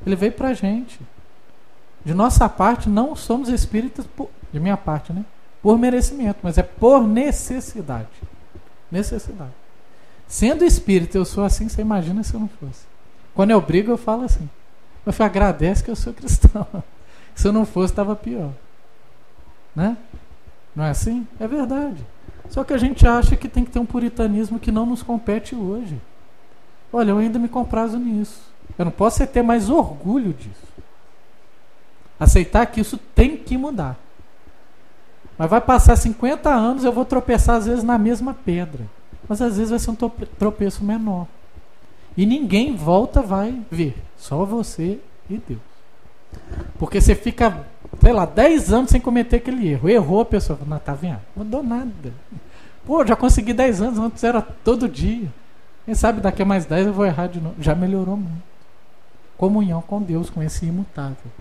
Ele veio para a gente. De nossa parte, não somos espíritas, de minha parte, né? Por merecimento, mas é por necessidade. Necessidade. Sendo espírita, eu sou assim, você imagina se eu não fosse. Quando eu brigo, eu falo assim. Eu falo, agradece que eu sou cristão. Se eu não fosse, estava pior. Né? Não é assim? É verdade. Só que a gente acha que tem que ter um puritanismo que não nos compete hoje. Olha, eu ainda me comprazo nisso. Eu não posso ter mais orgulho disso. Aceitar que isso tem que mudar. Mas vai passar 50 anos, eu vou tropeçar às vezes na mesma pedra. Mas às vezes vai ser um tropeço menor. E ninguém volta vai ver. Só você e Deus. Porque você fica, sei lá, 10 anos sem cometer aquele erro. Errou, a pessoa fala, não, tá vendo? Não mudou nada. Pô, já consegui 10 anos, antes era todo dia. Quem sabe daqui a mais 10 eu vou errar de novo. Já melhorou muito. Comunhão com Deus, com esse imutável.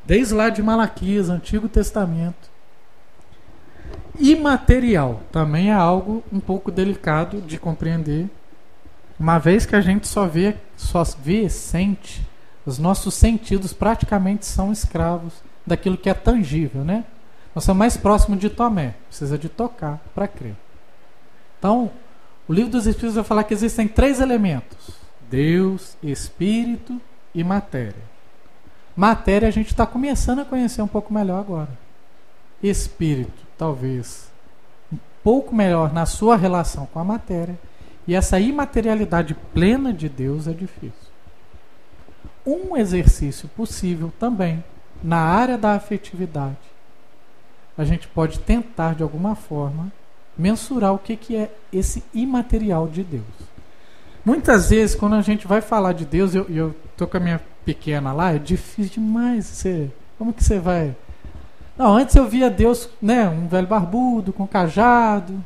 Desde lá de Malaquias, Antigo Testamento. Imaterial também é algo um pouco delicado de compreender, uma vez que a gente só vê, sente, os nossos sentidos praticamente são escravos daquilo que é tangível, né? Nós somos mais próximos de Tomé, precisa de tocar para crer. Então, o Livro dos Espíritos vai falar que existem 3 elementos: Deus, Espírito e matéria. Matéria a gente está começando a conhecer um pouco melhor agora. Espírito, talvez um pouco melhor na sua relação com a matéria, e essa imaterialidade plena de Deus é difícil. Um exercício possível também na área da afetividade, a gente pode tentar de alguma forma mensurar o que é esse imaterial de Deus. Muitas vezes quando a gente vai falar de Deus, eu tô com a minha pequena lá, é difícil demais. Como que você vai... Não, antes eu via Deus, né, um velho barbudo, com cajado.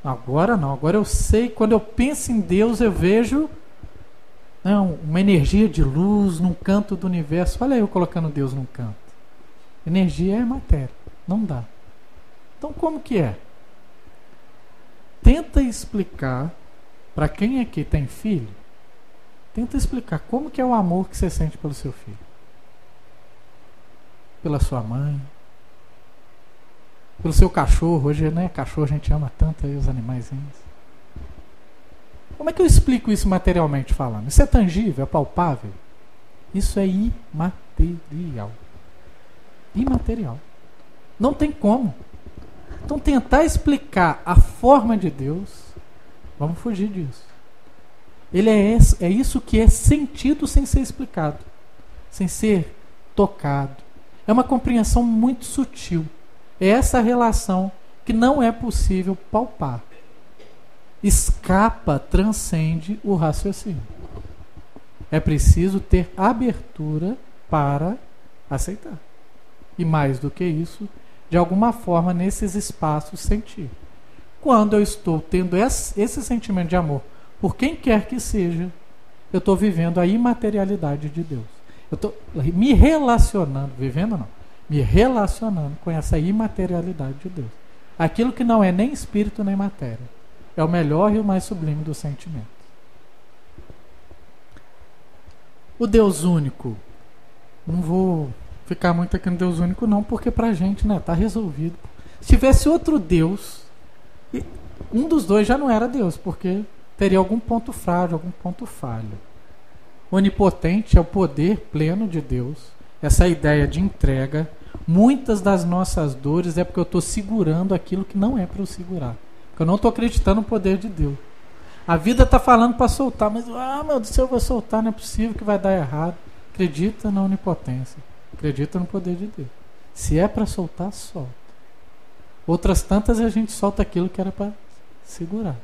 Agora não, agora eu sei, quando eu penso em Deus, eu vejo, né, uma energia de luz num canto do universo. Olha eu colocando Deus num canto. Energia é matéria, não dá. Então como que é? Tenta explicar, para quem aqui tem filho, tenta explicar como que é o amor que você sente pelo seu filho. Pela sua mãe, pelo seu cachorro. Hoje, né, cachorro a gente ama tanto aí, os animaizinhos. Como é que eu explico isso materialmente falando? Isso é tangível, é palpável? Isso é imaterial. Imaterial. Não tem como. Então tentar explicar a forma de Deus, vamos fugir disso. Ele é isso que é sentido sem ser explicado, sem ser tocado. É uma compreensão muito sutil. É essa relação que não é possível palpar. Escapa, transcende o raciocínio. É preciso ter abertura para aceitar. E mais do que isso, de alguma forma, nesses espaços sentir. Quando eu estou tendo esse sentimento de amor por quem quer que seja, eu estou vivendo a imaterialidade de Deus. Eu estou me relacionando, vivendo não, me relacionando com essa imaterialidade de Deus. Aquilo que não é nem espírito nem matéria. É o melhor e o mais sublime dos sentimentos. O Deus único. Não vou ficar muito aqui no Deus único não, porque pra gente, né, tá resolvido. Se tivesse outro Deus, um dos dois já não era Deus, porque teria algum ponto frágil, algum ponto falho. Onipotente é o poder pleno de Deus, essa ideia de entrega. Muitas das nossas dores é porque eu estou segurando aquilo que não é para eu segurar. Porque eu não estou acreditando no poder de Deus. A vida está falando para soltar, mas meu Deus, se eu vou soltar, não é possível, que vai dar errado. Acredita na onipotência. Acredita no poder de Deus. Se é para soltar, solta. Outras tantas a gente solta aquilo que era para segurar.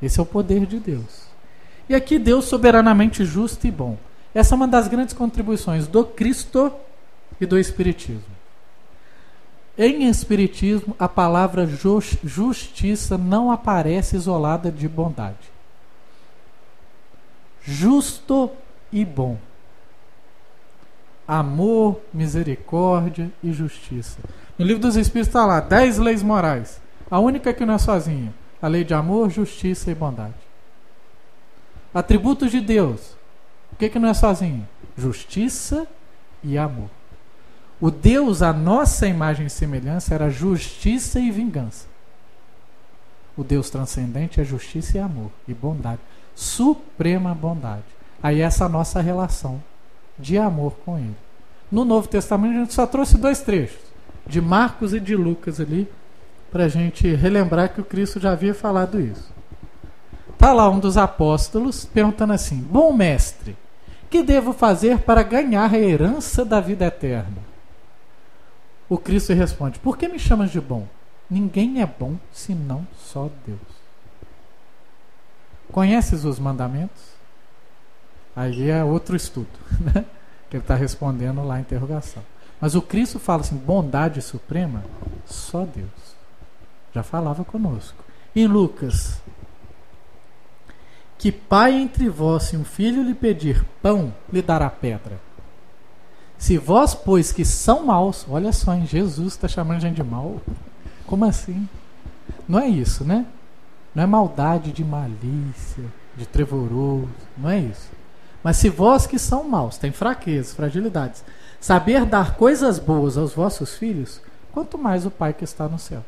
Esse é o poder de Deus. E aqui Deus soberanamente justo e bom. Essa é uma das grandes contribuições do Cristo e do Espiritismo. Em Espiritismo, a palavra justiça não aparece isolada de bondade. Justo e bom. Amor, misericórdia e justiça. No Livro dos Espíritos está lá, 10 leis morais. A única que não é sozinha. A lei de amor, justiça e bondade. Atributos de Deus. O que não é sozinho? Justiça e amor. O Deus, a nossa imagem e semelhança, era justiça e vingança. O Deus transcendente é justiça e amor. E bondade. Suprema bondade. Aí essa nossa relação de amor com Ele. No Novo Testamento a gente só trouxe 2 trechos. de Marcos e de Lucas ali, para a gente relembrar que o Cristo já havia falado isso. Está lá um dos apóstolos perguntando assim: bom mestre, que devo fazer para ganhar a herança da vida eterna? O Cristo responde: por que me chamas de bom? Ninguém é bom senão só Deus. Conheces os mandamentos? Aí é outro estudo, né? Que ele está respondendo lá a interrogação. Mas o Cristo fala assim: bondade suprema, só Deus. Já falava conosco. Em Lucas: que pai entre vós, se um filho lhe pedir pão, lhe dará pedra? Se vós, pois, que são maus, olha só, hein? Jesus está chamando a gente de mal. Como assim? Não é isso, né? Não é maldade de malícia, de trevoroso, não é isso. Mas se vós que são maus, têm fraquezas, fragilidades, saber dar coisas boas aos vossos filhos, quanto mais o Pai que está nos céus.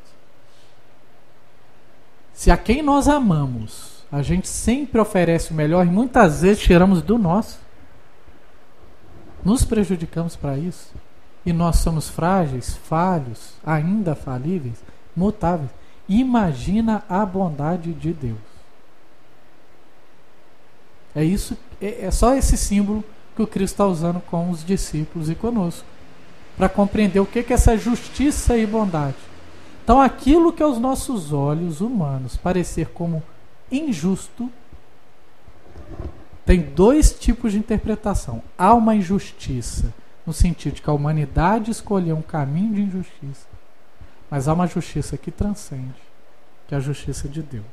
Se a quem nós amamos, a gente sempre oferece o melhor e muitas vezes tiramos do nosso, nos prejudicamos para isso, e nós somos frágeis, falhos, ainda falíveis, mutáveis. Imagina a bondade de Deus. É isso, é só esse símbolo que o Cristo está usando com os discípulos e conosco, para compreender o que é essa justiça e bondade. Então, aquilo que aos nossos olhos humanos parecer como injusto, tem dois tipos de interpretação. Há uma injustiça, no sentido de que a humanidade escolheu um caminho de injustiça, mas há uma justiça que transcende, que é a justiça de Deus.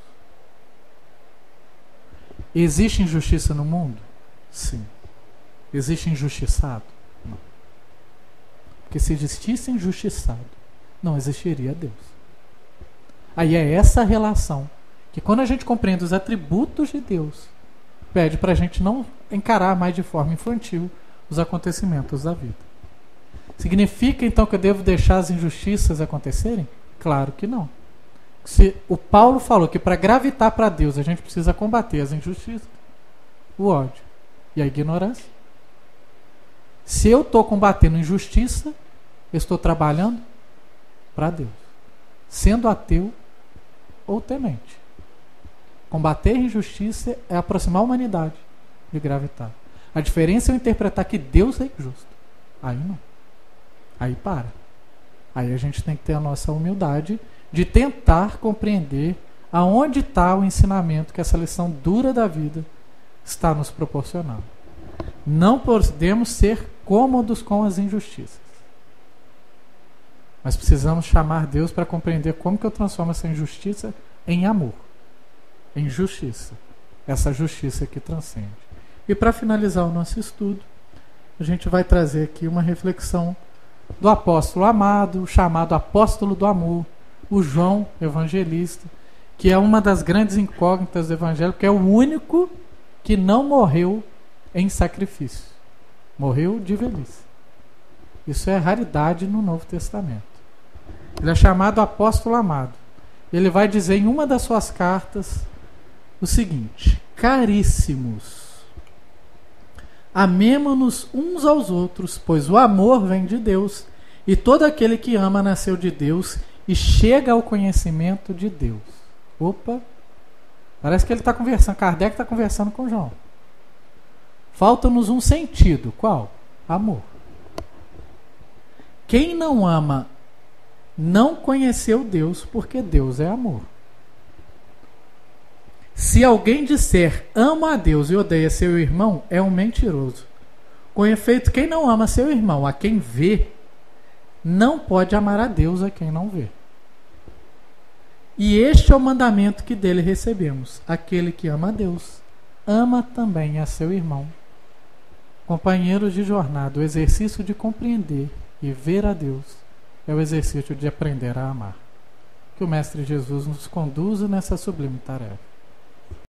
Existe injustiça no mundo? Sim. Existe injustiçado? Não. Porque se existisse injustiçado, não existiria Deus. Aí é essa relação que, quando a gente compreende os atributos de Deus, pede para a gente não encarar mais de forma infantil os acontecimentos da vida. Significa então que eu devo deixar as injustiças acontecerem? Claro que não. Se o Paulo falou que para gravitar para Deus a gente precisa combater as injustiças, o ódio e a ignorância. Se eu estou combatendo injustiça, eu estou trabalhando para Deus, sendo ateu ou temente. Combater a injustiça é aproximar a humanidade de gravitar. A diferença é eu interpretar que Deus é injusto. Aí não. Aí para. Aí a gente tem que ter a nossa humildade de tentar compreender aonde está o ensinamento que essa lição dura da vida está nos proporcionando. Não podemos ser cômodos com as injustiças. Mas precisamos chamar Deus para compreender como que eu transformo essa injustiça em amor, em justiça. Essa justiça que transcende. E para finalizar o nosso estudo, a gente vai trazer aqui uma reflexão do apóstolo amado, o chamado apóstolo do amor, o João Evangelista, que é uma das grandes incógnitas do Evangelho, porque é o único que não morreu em sacrifício. Morreu de velhice. Isso é raridade no Novo Testamento. Ele é chamado apóstolo amado. Ele vai dizer em uma das suas cartas o seguinte: caríssimos, amemo-nos uns aos outros, pois o amor vem de Deus, e todo aquele que ama nasceu de Deus e chega ao conhecimento de Deus. Opa! Parece que ele está conversando, Kardec está conversando com João. Falta-nos um sentido. Qual? Amor. Quem não ama não conheceu Deus, porque Deus é amor. Se alguém disser ama a Deus e odeia seu irmão, é um mentiroso. Com efeito, quem não ama seu irmão, a quem vê, não pode amar a Deus a quem não vê. E este é o mandamento que dele recebemos: aquele que ama a Deus, ama também a seu irmão. Companheiros de jornada, o exercício de compreender e ver a Deus é o exercício de aprender a amar. Que o Mestre Jesus nos conduza nessa sublime tarefa.